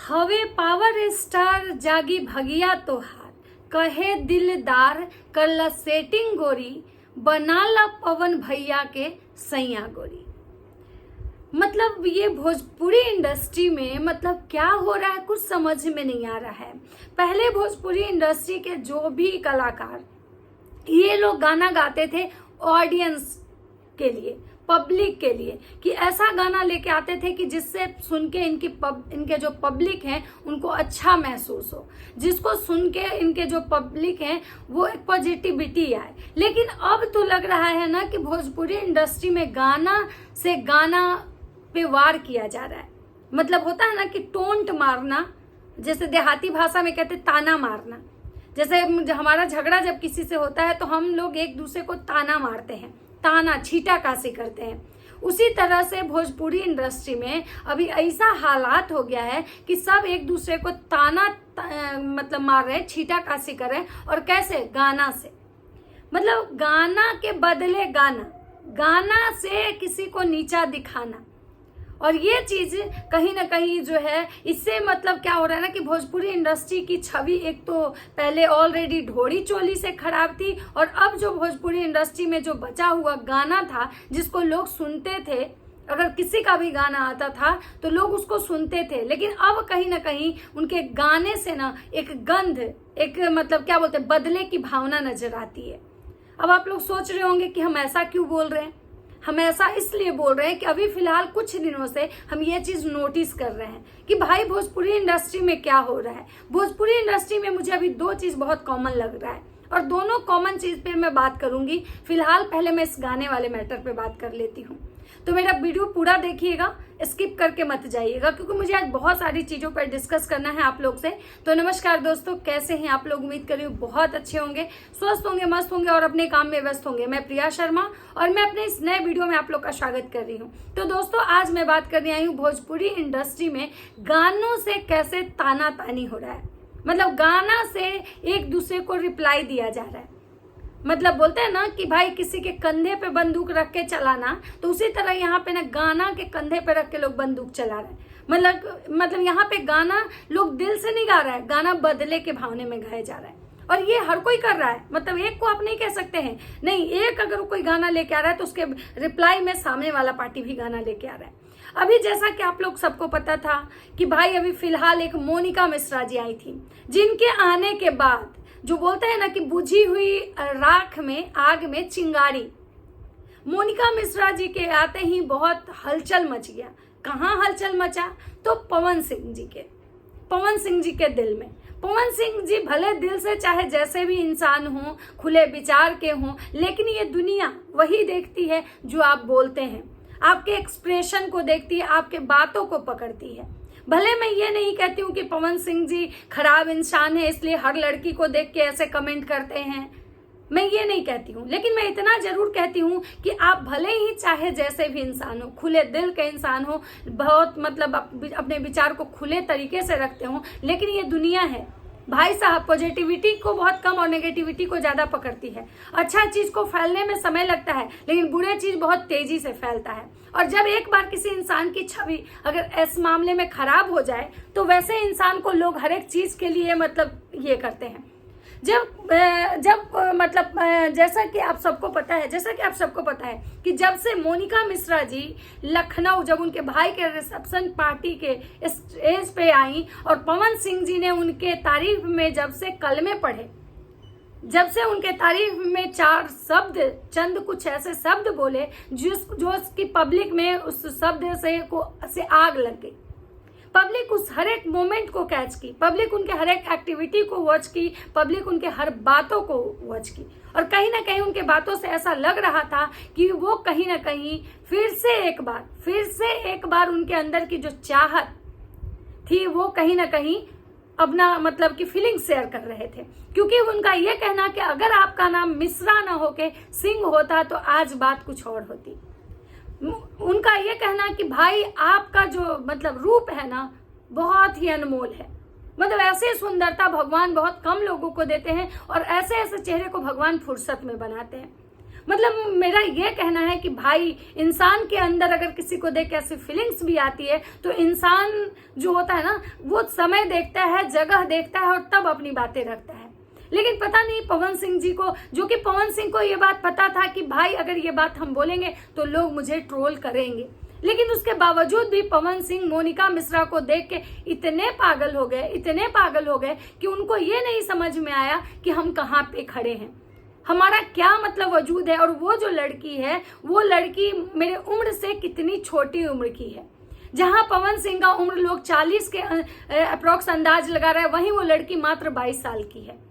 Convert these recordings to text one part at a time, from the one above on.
हवे power star जागी भगिया तोहार, कहे दिलदार करला सेटिंग गोरी, बनाला पवन भैया के सैया गोरी। मतलब ये भोजपुरी इंडस्ट्री में मतलब क्या हो रहा है कुछ समझ में नहीं आ रहा है। पहले भोजपुरी इंडस्ट्री के जो भी कलाकार ये लोग गाना गाते थे ऑडियंस के लिए, पब्लिक के लिए, कि ऐसा गाना लेके आते थे कि जिससे सुन के इनके जो पब्लिक हैं उनको अच्छा महसूस हो, जिसको सुन के इनके जो पब्लिक हैं वो एक पॉजिटिविटी आए। लेकिन अब तो लग रहा है ना कि भोजपुरी इंडस्ट्री में गाना से गाना पे वार किया जा रहा है। मतलब होता है ना कि टोंट मारना, जैसे देहाती भाषा में कहते ताना मारना। जैसे हमारा झगड़ा जब किसी से होता है तो हम लोग एक दूसरे को ताना मारते हैं, ताना छीटाकाशी करते हैं। उसी तरह से भोजपुरी इंडस्ट्री में अभी ऐसा हालात हो गया है कि सब एक दूसरे को ताना मतलब मार रहे हैं, छीटाकाशी कर रहे हैं। और कैसे? गाना से। मतलब गाना के बदले गाना, गाना से किसी को नीचा दिखाना। और ये चीज कहीं ना कहीं जो है इससे मतलब क्या हो रहा है ना कि भोजपुरी इंडस्ट्री की छवि एक तो पहले ऑलरेडी ढोड़ी चोली से खराब थी, और अब जो भोजपुरी इंडस्ट्री में जो बचा हुआ गाना था जिसको लोग सुनते थे, अगर किसी का भी गाना आता था तो लोग उसको सुनते थे। लेकिन अब कहीं ना कहीं उनके गाने से ना एक गंध, एक मतलब क्या बोलते हैं, बदले की भावना नजर आती है। अब आप लोग सोच रहे होंगे कि हम ऐसा क्यों बोल रहे हैं। हम ऐसा इसलिए बोल रहे हैं कि अभी फिलहाल कुछ दिनों से हम ये चीज नोटिस कर रहे हैं कि भाई भोजपुरी इंडस्ट्री में क्या हो रहा है। भोजपुरी इंडस्ट्री में मुझे अभी दो चीज बहुत कॉमन लग रहा है, और दोनों कॉमन चीज पे मैं बात करूंगी। फिलहाल पहले मैं इस गाने वाले मैटर पे बात कर लेती हूँ। तो मेरा वीडियो पूरा देखिएगा, स्किप करके मत जाइएगा, क्योंकि मुझे आज बहुत सारी चीजों पर डिस्कस करना है आप लोग से। तो नमस्कार दोस्तों, कैसे हैं आप लोग? उम्मीद कर रही हूँ बहुत अच्छे होंगे, स्वस्थ होंगे, मस्त होंगे और अपने काम में व्यस्त होंगे। मैं प्रिया शर्मा और मैं अपने इस नए वीडियो में आप लोग का स्वागत कर रही हूँ। तो दोस्तों आज मैं बात करने आई हूँ भोजपुरी इंडस्ट्री में गानों से कैसे ताना तानी हो रहा है। मतलब गाना से एक दूसरे को रिप्लाई दिया जा रहा है। मतलब बोलते हैं ना कि भाई किसी के कंधे पे बंदूक रख के चलाना, तो उसी तरह यहाँ पे ना गाना के कंधे पे रख के लोग बंदूक चला रहे हैं। मतलब यहाँ पे गाना लोग दिल से नहीं गा रहा है, गाना बदले के भावने में गाया जा रहा है। और ये हर कोई कर रहा है। मतलब एक को आप नहीं कह सकते हैं, नहीं, एक अगर कोई गाना लेके आ रहा है तो उसके रिप्लाई में सामने वाला पार्टी भी गाना लेके आ रहा है। अभी जैसा कि आप लोग सबको पता था कि भाई अभी फिलहाल एक मोनिका मिश्रा जी आई थी, जिनके आने के बाद जो बोलते हैं ना कि बुझी हुई राख में, आग में चिंगारी, मोनिका मिश्रा जी के आते ही बहुत हलचल मच गया। कहाँ हलचल मचा? तो पवन सिंह जी के दिल में। पवन सिंह जी भले दिल से चाहे जैसे भी इंसान हो, खुले विचार के हों, लेकिन ये दुनिया वही देखती है जो आप बोलते हैं, आपके एक्सप्रेशन को देखती है, आपके बातों को पकड़ती है। भले मैं ये नहीं कहती हूँ कि पवन सिंह जी खराब इंसान है इसलिए हर लड़की को देख के ऐसे कमेंट करते हैं, मैं ये नहीं कहती हूँ। लेकिन मैं इतना जरूर कहती हूँ कि आप भले ही चाहे जैसे भी इंसान हो, खुले दिल के इंसान हो, बहुत मतलब अपने विचार को खुले तरीके से रखते हो, लेकिन ये दुनिया है भाई साहब, पॉजिटिविटी को बहुत कम और नेगेटिविटी को ज्यादा पकड़ती है। अच्छा चीज को फैलने में समय लगता है, लेकिन बुरे चीज बहुत तेजी से फैलता है। और जब एक बार किसी इंसान की छवि अगर इस मामले में खराब हो जाए तो वैसे इंसान को लोग हर एक चीज के लिए मतलब ये करते हैं। जब मतलब जैसा कि आप सबको पता है कि जब से मोनिका मिश्रा जी लखनऊ, जब उनके भाई के रिसेप्शन पार्टी के स्टेज पे आई और पवन सिंह जी ने उनके तारीफ में जब से कलमे पढ़े, जब से उनके तारीफ में चार शब्द, चंद कुछ ऐसे शब्द बोले जो उसकी पब्लिक में उस शब्द से आग लग गई। पब्लिक उस हर एक मोमेंट को कैच की, पब्लिक उनके हर एक एक्टिविटी को वॉच की, पब्लिक उनके हर बातों को वॉच की। और कहीं ना कहीं उनके बातों से ऐसा लग रहा था कि वो कहीं ना कहीं फिर से एक बार उनके अंदर की जो चाहत थी वो कहीं ना कहीं अपना मतलब कि फीलिंग शेयर कर रहे थे। क्योंकि उनका ये कहना कि अगर आपका नाम मिश्रा ना होके सिंह होता तो आज बात कुछ और होती। उनका ये कहना कि भाई आपका जो मतलब रूप है ना बहुत ही अनमोल है। मतलब ऐसे सुंदरता भगवान बहुत कम लोगों को देते हैं और ऐसे ऐसे चेहरे को भगवान फुर्सत में बनाते हैं। मतलब मेरा ये कहना है कि भाई इंसान के अंदर अगर किसी को देख के ऐसी फीलिंग्स भी आती है तो इंसान जो होता है ना वो समय देखता है, जगह देखता है और तब अपनी बातें रखता है। लेकिन पता नहीं पवन सिंह जी को, जो कि पवन सिंह को ये बात पता था कि भाई अगर ये बात हम बोलेंगे तो लोग मुझे ट्रोल करेंगे, लेकिन उसके बावजूद भी पवन सिंह मोनिका मिश्रा को देख के इतने पागल हो गए कि उनको ये नहीं समझ में आया कि हम कहाँ पे खड़े हैं, हमारा क्या मतलब वजूद है। और वो जो लड़की है वो लड़की मेरे उम्र से कितनी छोटी उम्र की है। जहां पवन सिंह का उम्र लोग 40 के अप्रोक्स अंदाज लगा रहा है, वहीं वो लड़की मात्र 22 साल की है।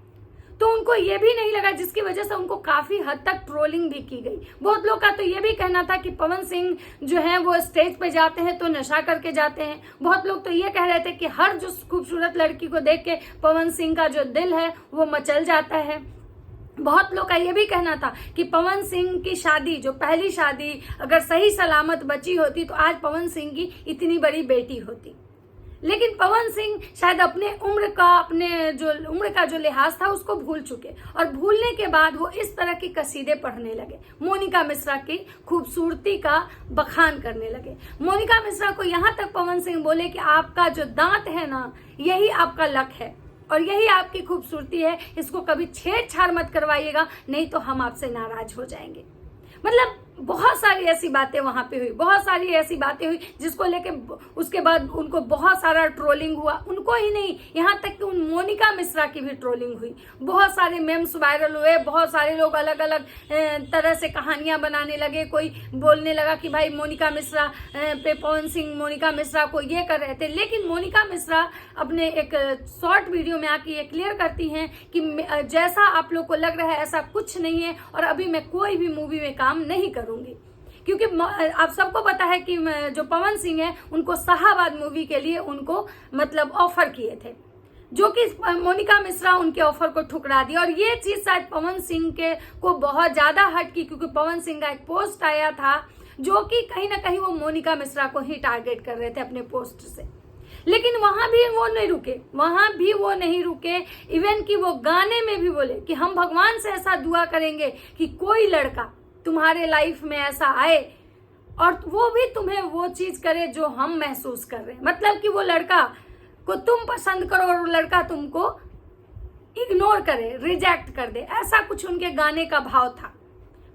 तो उनको ये भी नहीं लगा, जिसकी वजह से उनको काफी हद तक ट्रोलिंग भी की गई। बहुत लोग का तो ये भी कहना था कि पवन सिंह जो है वो स्टेज पे जाते हैं तो नशा करके जाते हैं। बहुत लोग तो ये कह रहे थे कि हर जो खूबसूरत लड़की को देख के पवन सिंह का जो दिल है वो मचल जाता है। बहुत लोग का ये भी कहना था कि पवन सिंह की शादी, जो पहली शादी अगर सही सलामत बची होती तो आज पवन सिंह की इतनी बड़ी बेटी होती। लेकिन पवन सिंह शायद अपने उम्र का जो लिहाज था उसको भूल चुके, और भूलने के बाद वो इस तरह की कसीदे पढ़ने लगे, मोनिका मिश्रा की खूबसूरती का बखान करने लगे। मोनिका मिश्रा को यहाँ तक पवन सिंह बोले कि आपका जो दांत है ना, यही आपका लक है और यही आपकी खूबसूरती है, इसको कभी छेड़छाड़ मत करवाइएगा, नहीं तो हम आपसे नाराज हो जाएंगे। मतलब बहुत सारी ऐसी बातें वहां पे हुई, बहुत सारी ऐसी बातें हुई जिसको लेके उसके बाद उनको बहुत सारा ट्रोलिंग हुआ। उनको ही नहीं, यहाँ तक कि उन मोनिका मिश्रा की भी ट्रोलिंग हुई। बहुत सारे मेम्स वायरल हुए, बहुत सारे लोग अलग अलग तरह से कहानियां बनाने लगे। कोई बोलने लगा कि भाई मोनिका मिश्रा पे पवन सिंह मोनिका मिश्रा को ये कर रहे थे, लेकिन मोनिका मिश्रा अपने एक शॉर्ट वीडियो में आके ये क्लियर करती हैं कि जैसा आप लोग को लग रहा है ऐसा कुछ नहीं है, और अभी मैं कोई भी मूवी में काम नहीं करूंगी। क्योंकि आप सबको पता है कि जो पवन सिंह है उनको शाहबाद मूवी के लिए उनको मतलब ऑफर किए थे, जो कि मोनिका मिश्रा उनके ऑफर को ठुकरा दिया। और ये चीज शायद पवन सिंह के को बहुत ज्यादा हट की, क्योंकि पवन सिंह का एक पोस्ट आया था जो कि कहीं ना कहीं वो मोनिका मिश्रा को ही टारगेट कर रहे थे अपने पोस्ट से। लेकिन वहां भी वो नहीं रुके, इवन कि वो गाने में भी बोले कि हम भगवान से ऐसा दुआ करेंगे कि कोई लड़का तुम्हारे लाइफ में ऐसा आए और वो भी तुम्हें वो चीज करे जो हम महसूस कर रहे हैं। मतलब कि वो लड़का को तुम पसंद करो और वो लड़का तुमको इग्नोर करे, रिजेक्ट कर दे, ऐसा कुछ उनके गाने का भाव था।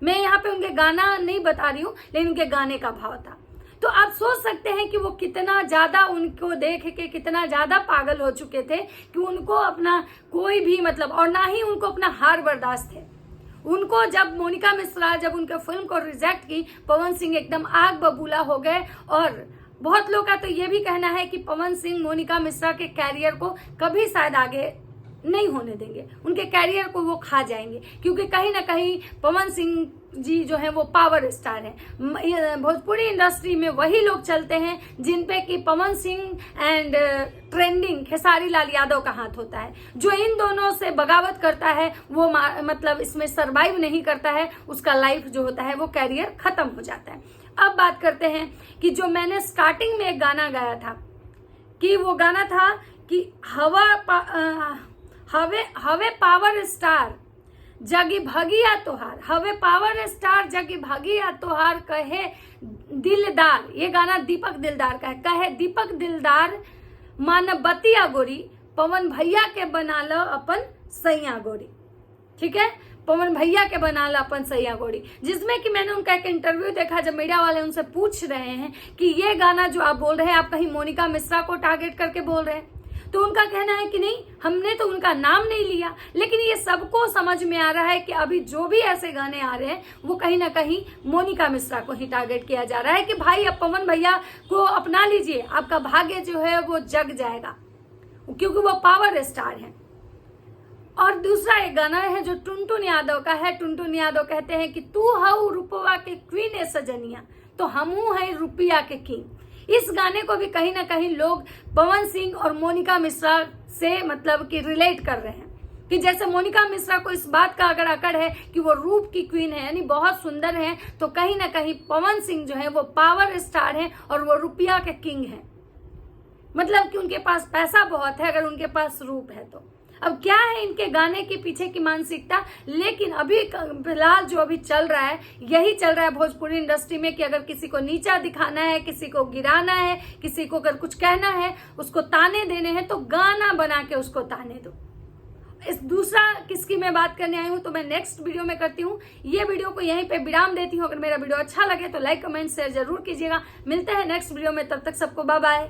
मैं यहाँ पे उनके गाना नहीं बता रही हूँ, लेकिन उनके गाने का भाव था। तो आप सोच सकते हैं कि वो कितना ज्यादा उनको देख के कितना ज्यादा पागल हो चुके थे कि उनको अपना कोई भी मतलब, और ना ही उनको अपना हार बर्दाश्त है। उनको जब मोनिका मिश्रा जब उनके फिल्म को रिजेक्ट की, पवन सिंह एकदम आग बबूला हो गए। और बहुत लोग का तो ये भी कहना है कि पवन सिंह मोनिका मिश्रा के कैरियर को कभी शायद आगे नहीं होने देंगे, उनके कैरियर को वो खा जाएंगे, क्योंकि कहीं ना कहीं पवन सिंह जी जो है वो पावर स्टार हैं। भोजपुरी इंडस्ट्री में वही लोग चलते हैं जिन पे कि पवन सिंह एंड ट्रेंडिंग खेसारी लाल यादव का हाथ होता है। जो इन दोनों से बगावत करता है वो मतलब इसमें सरवाइव नहीं करता है, उसका लाइफ जो होता है वो कैरियर खत्म हो जाता है। अब बात करते हैं कि जो मैंने स्टार्टिंग में एक गाना गाया था, कि वो गाना था कि हवे पावर स्टार जगी भगिया तोहार, हवे पावर स्टार जगी भगिया तोहार, कहे दिलदार। ये गाना दीपक दिलदार का है। कहे दीपक दिलदार मानवतिया गोरी, पवन भैया के बना लो अपन सैया गोरी। ठीक है, पवन भैया के बना लो अपन सैया गोरी, जिसमें कि मैंने उनका एक इंटरव्यू देखा जब मीडिया वाले उनसे पूछ रहे हैं कि ये गाना जो आप बोल रहे हैं आप कहीं मोनिका मिश्रा को टारगेट करके बोल रहे हैं। तो उनका कहना है कि नहीं, हमने तो उनका नाम नहीं लिया। लेकिन ये सबको समझ में आ रहा है कि अभी जो भी ऐसे गाने आ रहे हैं वो कहीं ना कहीं मोनिका मिश्रा को ही टारगेट किया जा रहा है कि भाई अब पवन भैया को अपना लीजिए, आपका भाग्य जो है वो जग जाएगा, क्योंकि वो पावर स्टार है। और दूसरा एक गाना है जो टुनटुन यादव का है। टुनटुन यादव कहते हैं कि तू हऊ रुपवा के क्वीन ए सजनिया, तो हमू है रुपया के किंग। इस गाने को भी कहीं ना कहीं लोग पवन सिंह और मोनिका मिश्रा से मतलब कि रिलेट कर रहे हैं कि जैसे मोनिका मिश्रा को इस बात का अगर अकड़ है कि वो रूप की क्वीन है, यानी बहुत सुंदर है, तो कहीं ना कहीं पवन सिंह जो है वो पावर स्टार है और वो रुपया के किंग है। मतलब कि उनके पास पैसा बहुत है अगर उनके पास रूप है तो। अब क्या है इनके गाने के पीछे की मानसिकता, लेकिन अभी फिलहाल जो अभी चल रहा है यही चल रहा है भोजपुरी इंडस्ट्री में कि अगर किसी को नीचा दिखाना है, किसी को गिराना है, किसी को अगर कुछ कहना है, उसको ताने देने हैं तो गाना बना के उसको ताने दो। इस दूसरा किसकी मैं बात करने आई हूं तो मैं नेक्स्ट वीडियो में करती हूं। ये वीडियो को यहीं पे विराम देती हूं। अगर मेरा वीडियो अच्छा लगे तो लाइक कमेंट शेयर जरूर कीजिएगा। मिलते हैं नेक्स्ट वीडियो में, तब तक सबको बाय बाय।